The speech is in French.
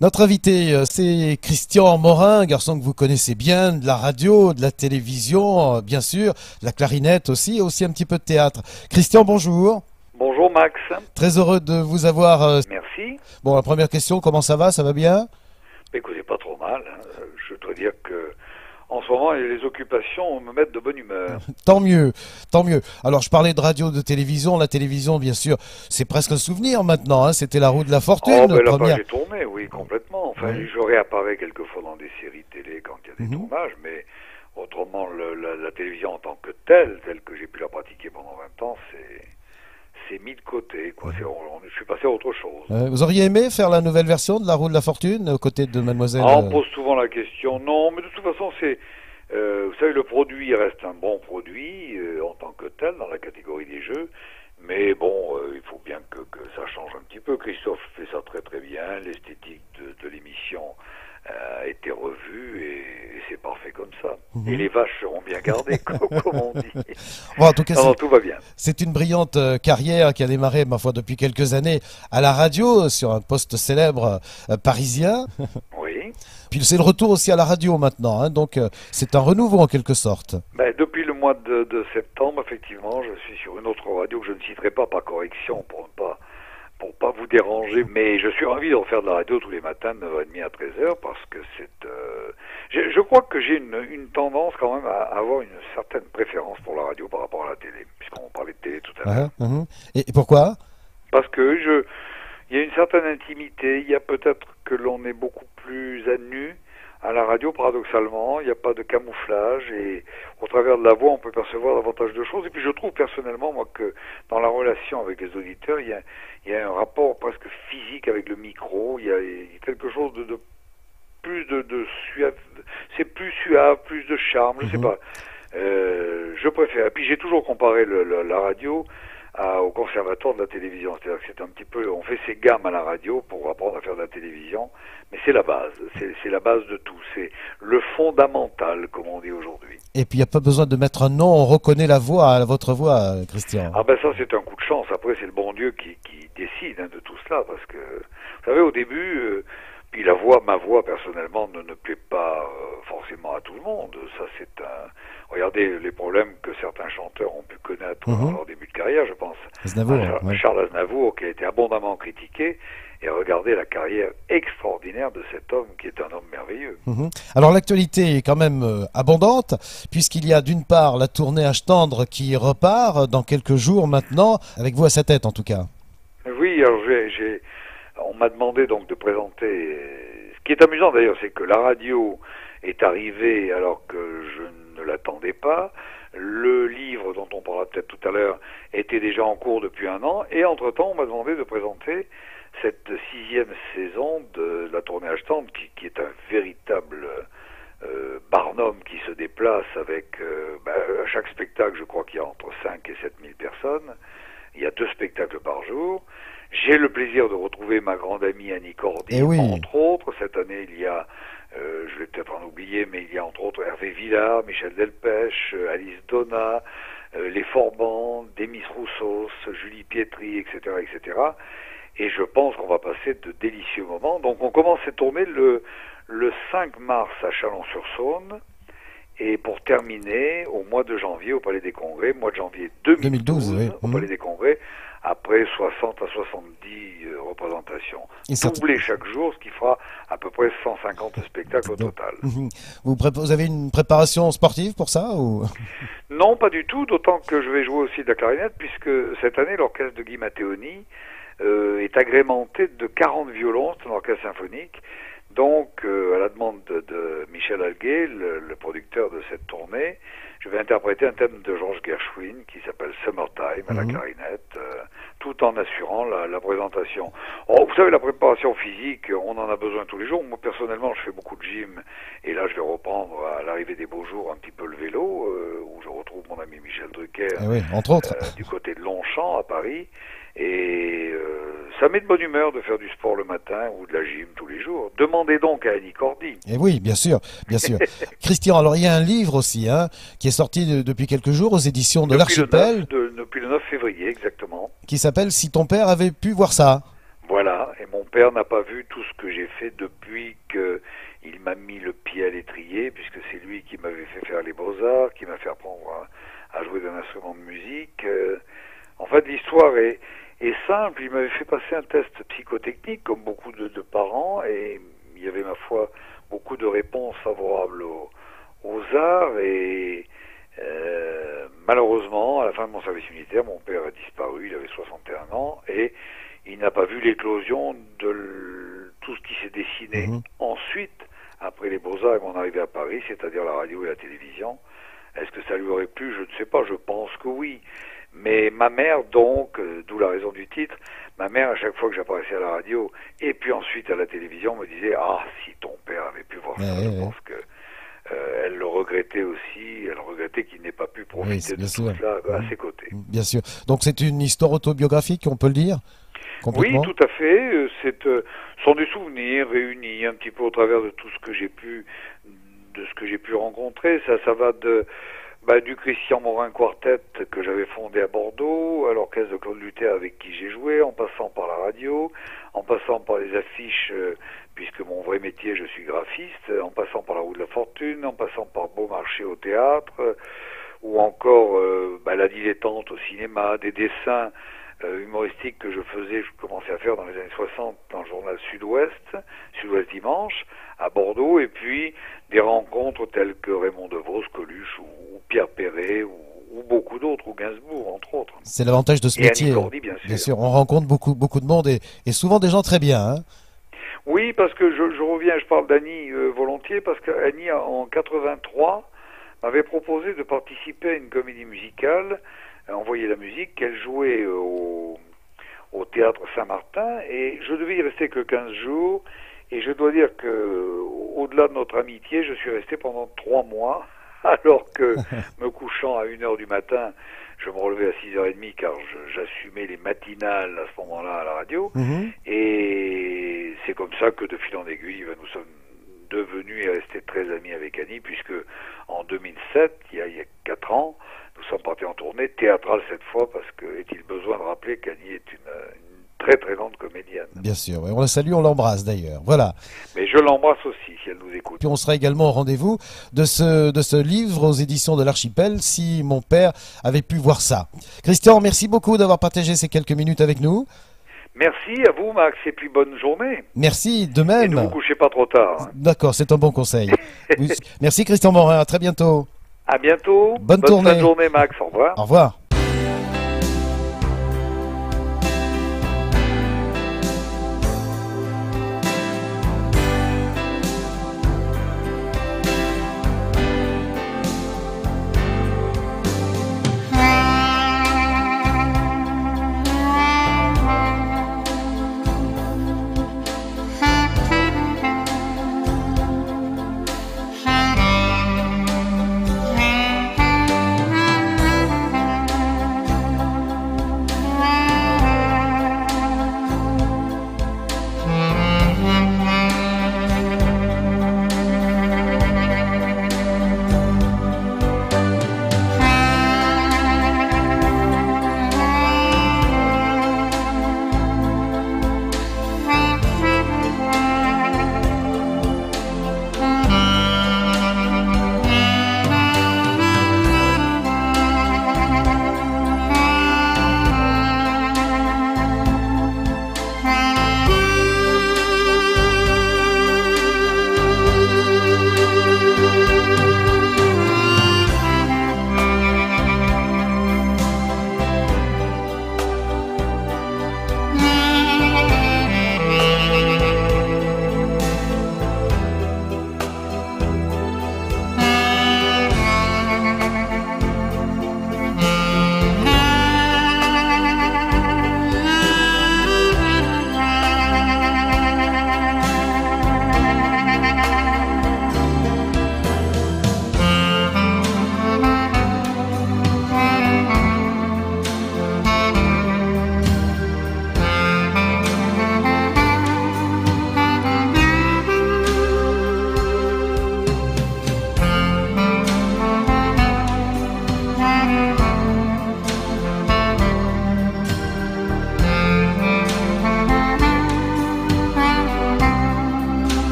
Notre invité, c'est Christian Morin, garçon que vous connaissez bien, de la radio, de la télévision, bien sûr, de la clarinette aussi, et aussi un petit peu de théâtre. Christian, bonjour. Bonjour Max. Très heureux de vous avoir. Merci. Bon, la première question, comment ça va? Ça va bien? Écoutez, pas trop mal. Je dois dire que en ce moment, les occupations me mettent de bonne humeur. Tant mieux, tant mieux. Alors, je parlais de radio, de télévision. La télévision, bien sûr, c'est presque un souvenir maintenant. Hein. C'était la roue de la fortune. Oh, ben la première. page est tournée, oui, complètement. Enfin, Oui. je réapparais quelquefois dans des séries télé quand il y a des tournages, mais autrement, la télévision en tant que telle que j'ai pu la pratiquer pendant 20 ans, c'est mis de côté, quoi. Je suis passé à autre chose. Vous auriez aimé faire la nouvelle version de la roue de la fortune aux côtés de Mademoiselle On pose souvent la question. Non, mais de toute façon, vous savez, le produit reste un bon produit en tant que tel dans la catégorie des jeux. Mais bon, il faut bien que ça change un petit peu. Christophe fait ça très très bien. L'esthétique de l'émission a été revue et c'est parfait comme ça. Et les vaches seront bien gardées, comme on dit. Bon, en tout cas, Non, tout va bien. c'est une brillante carrière qui a démarré, ma foi, depuis quelques années à la radio, sur un poste célèbre parisien. Oui. Puis c'est le retour aussi à la radio maintenant, hein, donc c'est un renouveau en quelque sorte. Ben, depuis le mois de septembre, effectivement, je suis sur une autre radio que je ne citerai pas par correction pour pas vous déranger, mais je suis ravi de refaire de la radio tous les matins de 9h30 à 13h parce que je crois que j'ai une tendance quand même à avoir une certaine préférence pour la radio par rapport à la télé, puisqu'on parlait de télé tout à l'heure. Et pourquoi? Parce que il y a une certaine intimité, il y a peut-être que l'on est beaucoup plus à nu à la radio, paradoxalement, il n'y a pas de camouflage et au travers de la voix, on peut percevoir davantage de choses. Et puis je trouve personnellement, moi, que dans la relation avec les auditeurs, il y a un rapport presque physique avec le micro, il y a quelque chose de plus de suave, c'est plus suave, plus de charme, je sais pas. Je préfère. Et puis j'ai toujours comparé la radio au conservatoire de la télévision. C'est-à-dire que c'est un petit peu, on fait ses gammes à la radio pour apprendre à faire de la télévision, mais c'est la base, c'est la base de tout, c'est le fondamental, comme on dit aujourd'hui. Et puis il n'y a pas besoin de mettre un nom, on reconnaît la voix, votre voix, Christian. Ah ben ça c'est un coup de chance, après c'est le bon Dieu qui décide de tout cela, parce que, vous savez, au début, puis ma voix personnellement ne plaît pas forcément à tout le monde, ça c'est regardez les problèmes que certains chanteurs ont pu connaître dans leur début de carrière, je pense. Aznavour, Charles Aznavour, qui a été abondamment critiqué, et regardez la carrière extraordinaire de cet homme, qui est un homme merveilleux. Alors l'actualité est quand même abondante, puisqu'il y a d'une part la tournée Âge tendre qui repart dans quelques jours maintenant, avec vous à sa tête en tout cas. Oui, alors on m'a demandé donc de présenter. Ce qui est amusant d'ailleurs, c'est que la radio est arrivée alors que je ne l'attendais pas. Le livre dont on parlera peut-être tout à l'heure était déjà en cours depuis 1 an. Et entre-temps, on m'a demandé de présenter cette 6e saison de la tournée Âge tendre, qui est un véritable Barnum qui se déplace avec... à chaque spectacle, je crois qu'il y a entre 5 et 7 000 personnes. Il y a 2 spectacles par jour. J'ai le plaisir de retrouver ma grande amie Annie Cordy, entre autres. Cette année, il y a, je vais peut-être en oublier, mais il y a entre autres Hervé Villard, Michel Delpech, Alice Donna, les Forbans, Demis Roussos, Julie Pietri, etc., etc. Et je pense qu'on va passer de délicieux moments. Donc on commence cette tournée le 5 mars à Chalon-sur-Saône. Et pour terminer, au mois de janvier, au Palais des Congrès, mois de janvier 2012 oui. Au Palais des Congrès, après 60 à 70 représentations. Doublé chaque jour, ce qui fera à peu près 150 spectacles au total. Vous avez une préparation sportive pour ça ou... Non, pas du tout, d'autant que je vais jouer aussi de la clarinette, puisque cette année, l'orchestre de Guy Matteoni est agrémenté de 40 violons, c'est un orchestre symphonique. Donc, à la demande de Michel Alguet, le producteur de cette tournée, je vais interpréter un thème de Georges Gershwin qui s'appelle Summertime à la clarinette, tout en assurant la présentation. Oh, vous savez, la préparation physique, on en a besoin tous les jours. Moi, personnellement, je fais beaucoup de gym, et là, je vais reprendre à l'arrivée des beaux jours un petit peu le vélo, où je retrouve mon ami Michel Drucker, entre autres. Du côté de Longchamp, à Paris. Et ça met de bonne humeur de faire du sport le matin ou de la gym tous les jours. Demandez donc à Annie Cordy. Et oui, bien sûr, bien sûr. Christian, alors il y a un livre aussi qui est sorti depuis quelques jours aux éditions de l'Archipel. Depuis le 9 février, exactement. Qui s'appelle « Si ton père avait pu voir ça ». Voilà, et mon père n'a pas vu tout ce que j'ai fait depuis qu'il m'a mis le pied à l'étrier, puisque c'est lui qui m'avait fait faire les beaux-arts, qui m'a fait apprendre à jouer d'un instrument de musique. En fait, l'histoire est simple. Il m'avait fait passer un test psychotechnique, comme beaucoup de parents, et il y avait, ma foi, beaucoup de réponses favorables aux arts, et malheureusement, à la fin de mon service militaire, mon père a disparu, il avait 61 ans, et il n'a pas vu l'éclosion de tout ce qui s'est dessiné ensuite, après les Beaux-Arts et mon arrivée à Paris, c'est-à-dire la radio et la télévision. Est-ce que ça lui aurait plu? Je ne sais pas, je pense que oui. Mais ma mère, donc, d'où la raison du titre, ma mère, à chaque fois que j'apparaissais à la radio, et puis ensuite à la télévision, me disait « Ah, si ton père avait pu voir ça, je pense que... » elle le regrettait aussi, elle regrettait qu'il n'ait pas pu profiter de tout cela à ses côtés. Bien sûr. Donc c'est une histoire autobiographique, on peut le dire? Oui, tout à fait. Sont des souvenirs réunis un petit peu au travers de tout ce que j'ai pu, rencontrer. Ça va du Christian Morin Quartet que j'avais fondé à Bordeaux, à l'orchestre de Claude Luther avec qui j'ai joué, en passant par la radio, en passant par les affiches, puisque mon vrai métier, je suis graphiste, en passant par la Roue de la Fortune, en passant par Beaumarchais au théâtre, ou encore la dilettante au cinéma, des dessins humoristiques que je commençais à faire dans les années 60 dans le journal Sud-Ouest Dimanche, à Bordeaux, et puis des rencontres telles que Raymond DeVos, Coluche ou Pierre Perret ou beaucoup d'autres, ou Gainsbourg entre autres. C'est l'avantage de ce métier. Annie Cordy, bien sûr. On rencontre beaucoup de monde et souvent des gens très bien. Hein. Oui, parce que je reviens, je parle d'Annie volontiers, parce qu'Annie en 83 m'avait proposé de participer à une comédie musicale, Envoyer la musique, qu'elle jouait au théâtre Saint-Martin, et je devais y rester que 15 jours, et je dois dire que au-delà de notre amitié, je suis resté pendant 3 mois, alors que me couchant à 1h du matin, je me relevais à 6h30 car j'assumais les matinales à ce moment-là à la radio, et c'est comme ça que de fil en aiguille, nous sommes devenus et restés très amis avec Annie, puisque en 2007, il y a 4 ans, nous sommes partis en tournée théâtrale cette fois, parce que est-il besoin de rappeler qu'Annie est une très très grande comédienne. Bien sûr, oui. On la salue, on l'embrasse d'ailleurs. Voilà. Mais je l'embrasse aussi si elle nous écoute. Puis on sera également au rendez-vous de ce livre aux éditions de l'Archipel, si mon père avait pu voir ça. Christian, merci beaucoup d'avoir partagé ces quelques minutes avec nous. Merci à vous, Max, et puis bonne journée. Merci, de même. Et ne vous couchez pas trop tard. D'accord, c'est un bon conseil. Merci Christian Morin, à très bientôt. À bientôt. Bonne fin de journée, Max. Au revoir. Au revoir.